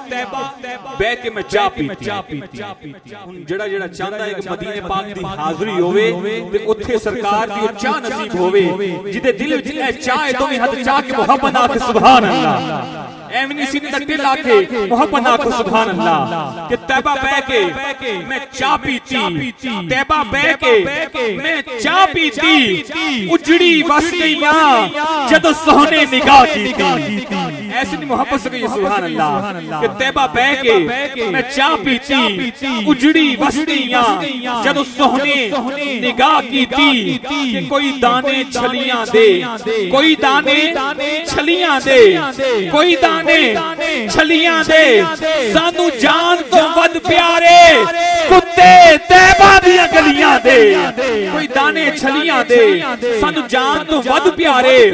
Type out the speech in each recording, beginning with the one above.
بہ کے میں چاہ پیتی جڑا جڑا چاہتا ہے کہ مدینے پاک دی حاضری ہوئے تے اتھے سرکار دی چاہ نصیب ہوئے جدے دل وچ اے چاہے تو میں حد چاہ کے محبت آکے سبحان اللہ ایمنی سینے تک دل آکے محبت آکے سبحان اللہ کہ طیبہ بہ کے میں چاہ پیتی طیبہ بہ کے میں چاہ پیتی اجڑی وسطیاں جدو سہنے نگاہ کیتی ایسی نہیں محبت سے کہیے سبحان اللہ کہ طیبہ بہ کے میں چاہ پیتی اجڑی وسطیاں جدو سہنے نگاہ کیتی کہ کوئی دانے چھلیاں دے کوئی دانے چھلیاں دے کوئی دانے چھلیاں دے سانو جان تو ود پیارے کتے طیبہ دیا گلیاں دے کوئی دانے چھلیاں دے سانو جان تو ود پیارے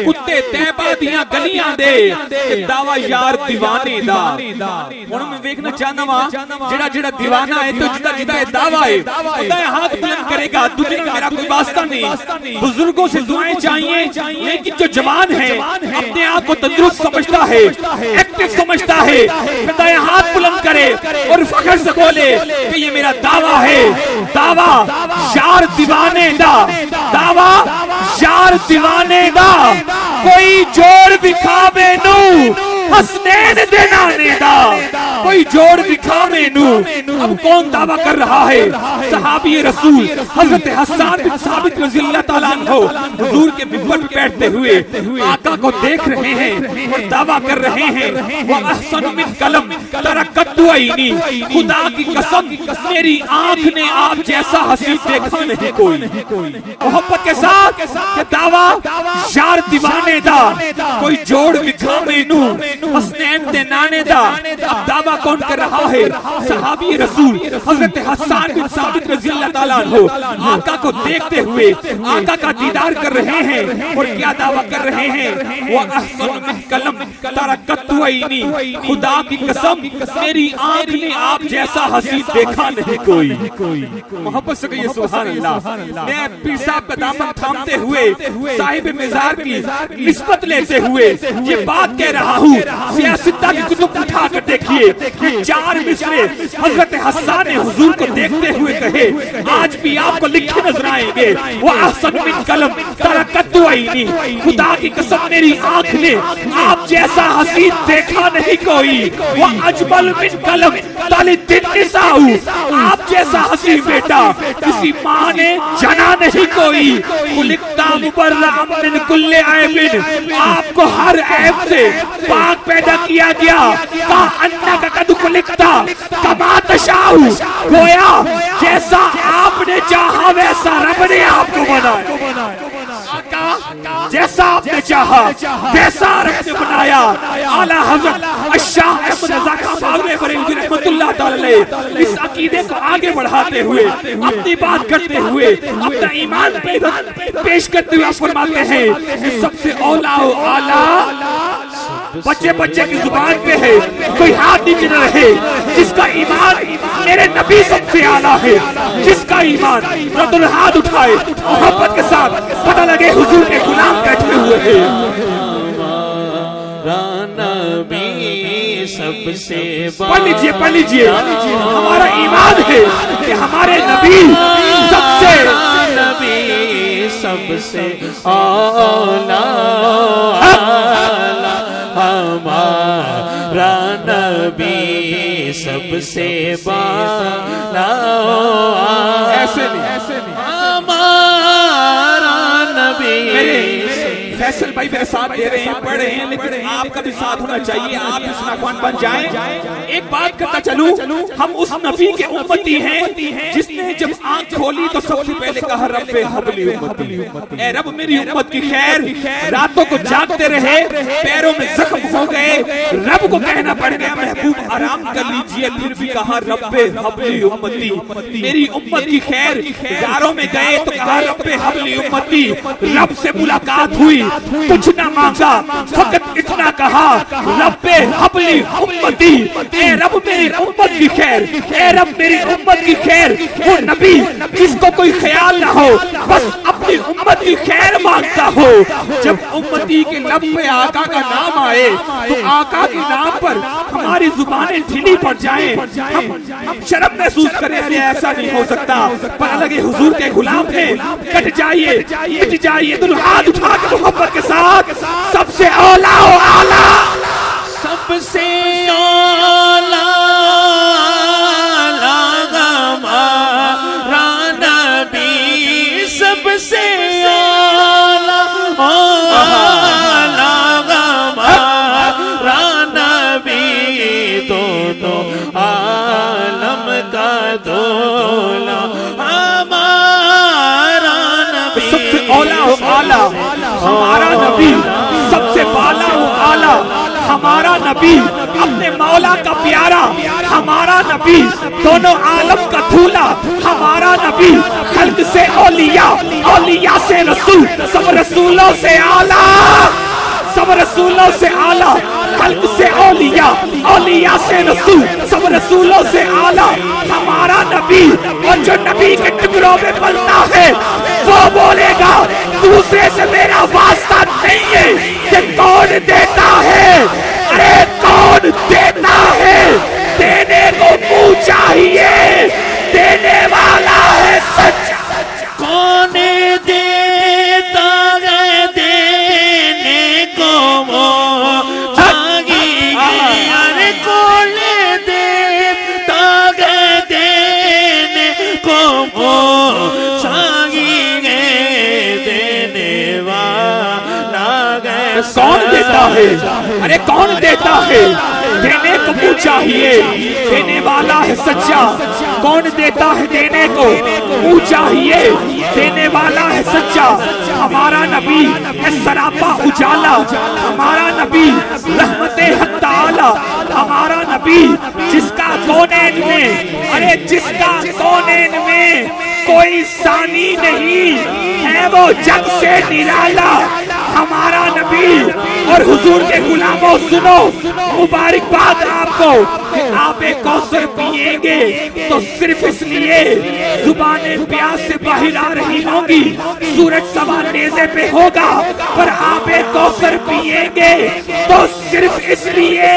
کتے طیبہ دیا گلیاں دے کہ دعویٰ یار دیوانے دا انہوں میں دیکھنا چاہنا وہاں جڑا جڑا دیوانہ ہے تو جدا جدا ہے دعویٰ ہے خدا ہے ہاتھ بلند کرے گا تجھے میرا کوئی واسطہ نہیں بزرگوں سے دعائیں چاہیے لیکن جو جوان ہے اپنے آپ کو تندرست سمجھتا ہے ایکٹیو سمجھتا ہے خدا ہے ہاتھ بلند کرے اور فخر سے بولے کہ یہ میرا دعویٰ ہے دعویٰ یار دیوانے دا دعویٰ یار دیوانے دا کوئی جوڑ دکھاوے نو حسنین دینانے دا کوئی جوڑ دکھاوے نو اب کون دعویٰ کر رہا ہے صحابی رسول حضرت حسان بن ثابت رضی اللہ تعالیٰ عنہ حضور کے منبر پہ بیٹھتے ہوئے آقا کو دیکھ رہے ہیں اور دعویٰ کر رہے ہیں وَأَحْسَنُ مِنْ قَلَمْ تَرَكَّتُ عَيْنِي خدا کی قسم میری آنکھ نے آپ جیسا حسین دیکھا نہیں کوئی محبت کے ساتھ کہ دعویٰ یار دیوانے دا کوئی جوڑ دکھاوے نو حسنین دے نانے دا اب دعویٰ کون کر رہا ہے صحابی رسول حضرت حسان بن ثابت رضی اللہ تعالیٰ عنہ آقا کو دیکھتے ہوئے آقا کا دیدار کر رہے ہیں اور کیا دعویٰ کر رہے ہیں وَأَحْسَنُ مِنْ قَلَمْ تَرَكَّتُ عَيْنِي خدا کی قسم میری آنکھ نے آپ جیسا حسین دیکھا نہیں کوئی محبت سے کہیے سبحان اللہ میں پیر صاحب کا دامن تھامتے ہوئے صاحب مزار کی نسبت لیتے ہوئے یہ بات کہہ رہا ہوں سیاستہ کی کتب اٹھا کر دیکھیے یہ چار مصرے حضرت حسان حضور کو دیکھتے ہوئے کہے آج بھی آپ کو لکھے نظر آئیں گے وَأَحْسَنُ مِنْ قَلَمْ تَرَكَّتُ عَيْنِي خدا کی قسم میری آنکھ نے آپ جیسا حسین دیکھا نہیں کوئی وَأَجْمَلُ مِنْ قَلَمْ تَلِدِ النِّسَاءُ آپ جیسا حسین بیٹا کسی ماں نے جنا نہیں کوئی خُلِقْتَ مُبَرَّأً مِنْ كُلِّ عَیْبٍ آپ کو ہر عیب سے پاک پیدا کیا گیا کَأَنَّکَ قَدْ خُلِقْتَ کَمَا تَشَاءُ گویا جیسا آپ نے چاہا ویسا رب نے آپ کو بنایا جیسا آپ نے چاہا ویسا رب نے بنایا اعلیٰ حضرت الشاہ احمد رضا خان باغوی بریلوی رحمت اللہ تعالی اس عقیدے کو آگے بڑھاتے ہوئے اپنی بات کرتے ہوئے اپنا ایمان پیش کرتے ہوئے فرماتے ہیں کہ سب سے اولا و اعلیٰ بچے بچے کی زبان پہ ہے کوئی ہاتھ نیچے نہ رہے جس کا ایمان میرے نبی سب سے اعلیٰ ہے جس کا ایمان رد الہاتھ اٹھائے محبت کے ساتھ پتہ لگے حضور کے غلام بیٹھے ہوئے ہیں نبی سب سے پڑھ لیجئے ہمارا ایمان ہے کہ ہمارے نبی سب سے اولا ہمارا نبی سب سے بالا ایسے نہیں ہمارا نبی فیصل بھائی میرے ساتھ دے رہے ہیں پڑھ رہے ہیں لیکن آپ کا بھی ساتھ ہونا چاہیے آپ اس ناخوان بن جائیں ایک بات کرتا چلوں ہم اس نبی کے امتی ہیں جس نے جب آنکھ کھولی تو سب سے پہلے کہا رب حبلی امتی اے رب میری امت کی خیر راتوں کو جاگتے رہے پیروں میں زخم ہو گئے رب کو کہنا پڑ گیا محبوب آرام کر لیجئے پھر بھی کہا رب حبلی امتی میری امت کی خیر غاروں میں گئے تو کہا رب حبلی امتی رب سے ملاقات ہوئی کچھ نہ مانگا فقط اتنا کہا رب حبلی امتی امتی، اے رب میری امت کی خیر، اے رب میری امت کی خیر۔ وہ نبی جس کو کوئی خیال نہ ہو، بس اپنی امت کی خیر مانگتا ہو۔ جب امتی کے لب پہ آقا کا نام آئے تو آقا کے نام پر ہماری زبانیں ڈھیلی پڑ جائیں، ہم شرم محسوس کریں، ایسا نہیں ہو سکتا، پر الگ حضور کے غلام ہیں، کٹ جائیے مٹ جائیے، دونوں ہاتھ اٹھا کے محبت کے ساتھ سب سے اولا و اعلیٰ، سب سے اولا ہمارا نبی، سب سے اولا ہمارا نبی، دونوں عالم کا دولا ہمارا نبی، سب سے اولا و اعلیٰ ہمارا نبی، سب سے بالا و اعلیٰ ہمارا نبی، اپنے مولا کا پیارا ہمارا نبی، دونوں عالم کا دھولا ہمارا نبی، خلق سے اولیاء، اولیاء سے رسول، سب رسولوں سے اعلیٰ، سب رسولوں سے اعلیٰ، خلق سے اولیاء، اولیاء سے رسول، سب رسولوں سے اعلیٰ ہمارا نبی۔ اور جو نبی کے ٹکڑوں میں پلتا ہے وہ بولے گا دوسرے سے میرا واسطہ نہیں ہے، کہ کون دیتا ہے، ارے کون دیتا ہے، دینے کو منہ چاہیے، دینے والا ہے سچا، کون دیتا ہے دینے کو منہ چاہیے، ارے کون دیتا ہے دینے کو منہ چاہیے، دینے والا ہے کون دیتا ہے، ارے کون دیتا ہے، دینے کو منہ چاہیے، دینے والا ہے سچا، کون دیتا ہے دینے کو منہ چاہیے، دینے والا ہے سچا، ہمارا نبی ہے سراپا اجالا، ہمارا نبی رحمت حق تعالی، ہمارا نبی جس کا کونین میں، ارے جس کا کونین میں کوئی ثانی نہیں ہے، وہ جگ سے نرالا ہمارا نبی۔ اور حضور کے غلاموں سنو مبارکباد آپ کو کہ آپ کوثر پیئیں گے تو صرف اس لیے زبانیں پیاس سے باہر آ رہی ہوں گی، سورج سوار نیزے پہ ہوگا، پر آپ کوثر پیئیں گے تو صرف اس لیے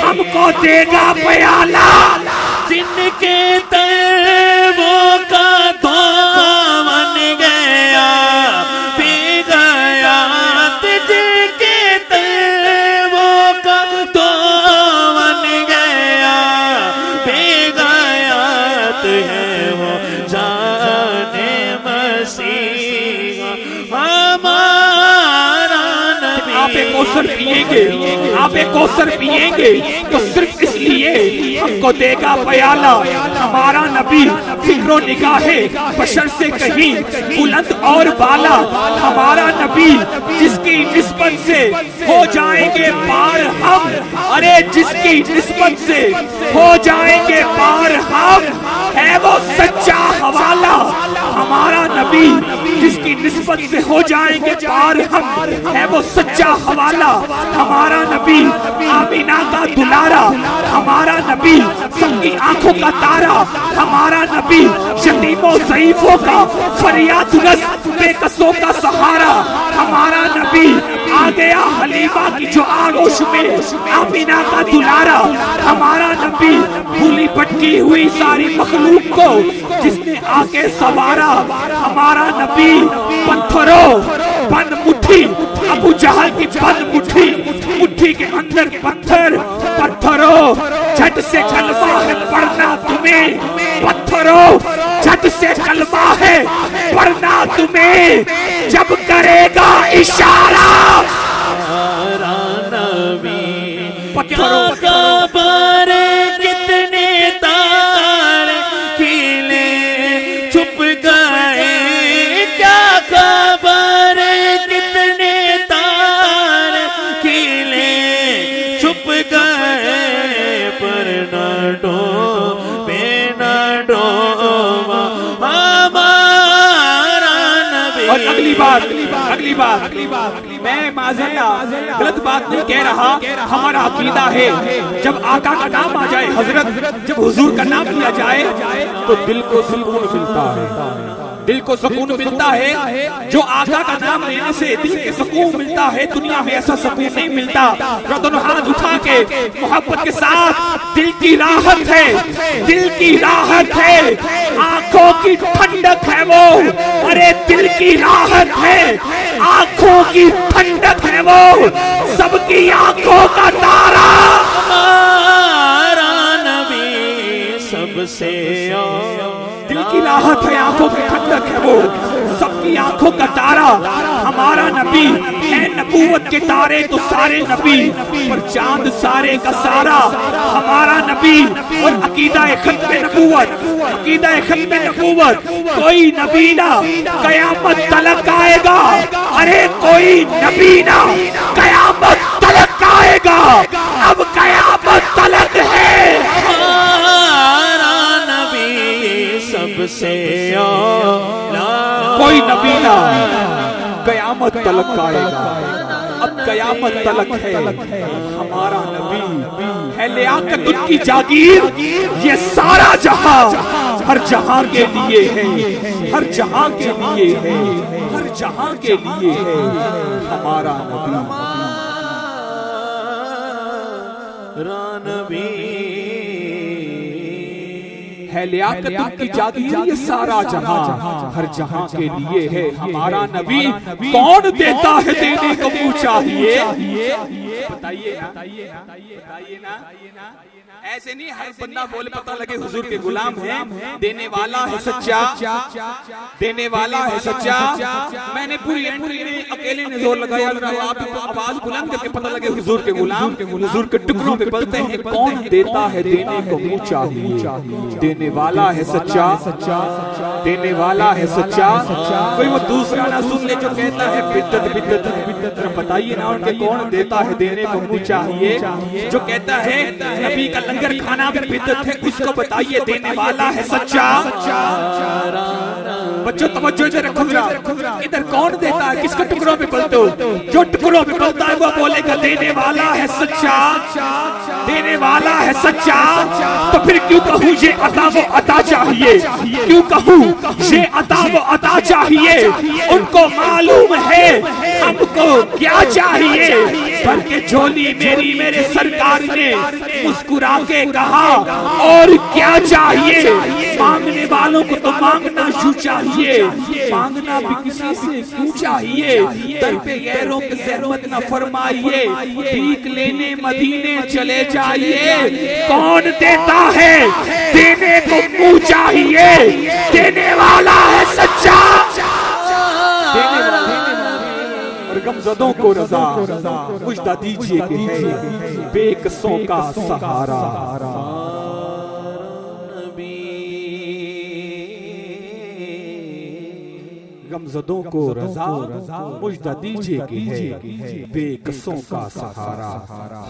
ہم کو دے گا پیالہ، جن کے طیبوں کا دامن گیا پی گیا، جن کے طیبوں کا دامن گیا پی گیا، ہے وہ جان مسیح ہمارا نبی۔ آپ کوثر پیئیں گے، آپ کوثر پیئیں گے تو صرف اس لیے ہم کو دے گا پیالہ، ہمارا نبی فکر و نگاہ بشر سے کہیں بلند اور بالا، ہمارا نبی جس کی نسبت سے ہو جائیں گے پار ہم، ارے جس کی نسبت سے ہو جائیں گے پار ہم، ہے وہ سچا حوالہ، ہمارا نبی جس کی نسبت سے ہو جائیں گے پار ہم، ہے وہ سچا حوالہ، ہمارا نبی آمینہ کا دلارا، ہمارا نبی سب کی آنکھوں کا تارا، ہمارا نبی یتیموں ضعیفوں کا فریاد رس بے کسوں کا سہارا، ہمارا نبی آ گیا حلیمہ کی جو آغوش میں آمینہ کا دلارا، ہمارا نبی بھولی بھٹکی ہوئی ساری مخلوق کو جس نے آ کے سوارا، ہمارا نبی پتھروں بند مٹھی، ابو جہل کی بند مٹھی، مٹھی کے اندر پتھر، پتھروں جھٹ سے کلمہ ہے پڑھنا تمہیں، پتھروں جھٹ سے کلمہ ہے پڑھنا تمہیں، جب کرے گا اشارہ ہمارا نبی، کیا خبر کتنے تارے کھلے چھپ گئے، کیا خبر کتنے تارے کھلے چھپ گئے، پر نہ ڈوبے نہ ڈوبا ہمارا نبی۔ اور اگلی بات میں معاذاللہ غلط بات نہیں کہہ رہا، ہمارا عقیدہ ہے جب آقا کا نام آ جائے، حضرت جب حضور کا نام لیا جائے تو دل کو سکون ملتا ہے، دل کو سکون ملتا ہے۔ جو آقا کا نام لینے سے دل کے سکون ملتا ہے، دنیا میں ایسا سکون نہیں ملتا۔ دونوں ہاتھ اٹھا کے محبت کے ساتھ، دل کی راحت ہے، دل کی راحت ہے، آنکھوں کی ٹھنڈک ہے وہ، ارے دل کی راحت ہے، آنکھوں کی ٹھنڈک ہے وہ، سب کی آنکھوں کا تارا ہمارا نبی سب سے دل کی راحت ہے، آنکھوں کی ٹھنڈک ہے وہ، سب کی آنکھوں کا تارا ہمارا نبی ہے۔ نبوت کے تارے تو سارے نبی، پر چاند سارے کا سارا ہمارا نبی۔ اور عقیدہ ختم نبوت، عقیدہ ختم نبوت، کوئی نبی نہ قیامت تلک آئے گا، ارے کوئی نبی نہ قیامت تلک آئے گا، اب قیامت تلک ہے۔ سب سے کوئی نبی نہ قیامت تلک آئے گا، اب قیامت تلک ہے ہمارا نبی ہے۔ لیاقت ان کی جاگیر، یہ سارا جہاں ہر جہاں کے لیے ہے، ہر جہاں کے لیے ہے، ہر جہاں کے لیے ہے ہمارا نبی ہے۔ لیاقت ان کی جاگیر، یہ سارا جہاں ہر جہاں کے لیے ہے ہمارا نبی۔ کون دیتا ہے دینے کو منہ چاہیے، بتائیے نا، ایسے نہیں ہر بندہ بولے پتہ لگے حضور کے غلام ہیں۔ دینے والا ہے سچا، دینے والا ہے سچا۔ میں نے پوری انٹری میں اکیلے نے زور لگایا، آپ آواز بلند کر کے پتہ لگے حضور کے غلام حضور کے ٹکڑوں پہ پلتے ہیں۔ کون دیتا ہے دینے کو منہ چاہیے، دینے والا ہے سچا، دینے والا ہے سچا۔ کوئی وہ دوسرا نہ سن لے جو کہتا ہے بدت بدت بدت، بتائیے نا ان کے کون دیتا ہے دینے کو منہ چاہیے۔ جو کہتا ہے نبی کا لنگر کھانا بھی بدت ہے، اس کو بتائیے دینے والا ہے سچا۔ بچوں توجہ سے رکھو ذرا، ادھر کون دیتا ہے، کس کے ٹکڑوں پہ پلتے ہو؟ جو ٹکڑوں پہ پلتا ہے وہ بولے گا دینے والا ہے سچا، دینے والا ہے سچا۔ تو پھر کیوں کہوں یہ عطا و عطا چاہیے، کیوں کہوں یہ عطا و عطا چاہیے؟ ان کو معلوم ہے ہم کو کیا چاہیے، بلکہ جھولی میری میرے سرکار نے مسکرا کے کہا اور کیا چاہیے؟ مانگنے والوں کو تو مانگنا یوں چاہیے، مانگنا بھی کسی سے کیوں چاہیے؟ در پہ غیروں کے زحمت نہ فرمائیے، بھیک لینے مدینے چلے جائیے۔ کون دیتا ہے دینے کو منہ چاہیے، دینے والا ہے سچا، دینے والا اور غمزدوں کو رضا مجدہ دیجئے کہ ہے بے قصوں کا سہارا۔ غمزدوں کو رضا مجدہ دیجئے کہ ہے بے قصوں کا سہارا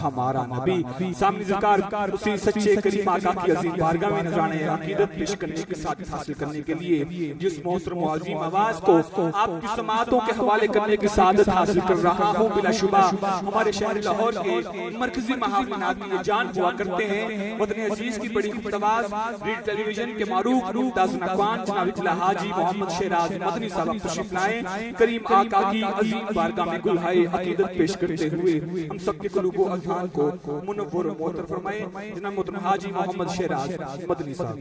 ہمارا نبی۔ سامنے ذکر اسی سچے کریم آقا کی عظیم بارگاہ میں نذرانے عقیدت پیش کرنے کے ساتھ حاصل کرنے کے لیے جس محترم و عظیم آواز کو آپ کی سماعتوں کے حوالے کرنے کی سعادت حاصل کر رہا ہوں، بلا شبہ ہمارے شہر لاہور کے مرکزی محافل ناظرین جان ہوا کرتے ہیں، وطن عزیز کی بڑی مقتباس ریڈ ٹیلی ویژن کے معروف ممتاز نقوان جناب اطلاع حاجی محمد شیراز مدنی صاحب تشریف لائیں، کریم آقا کی عظیم بارگاہ میں گلہائے عقیدت پیش کرتے ہوئے ہم سب کے قلوب و اذہان کو منور و معطر فرمائیں۔ جناب محترم حاجی محمد شیراز مدنی صاحب۔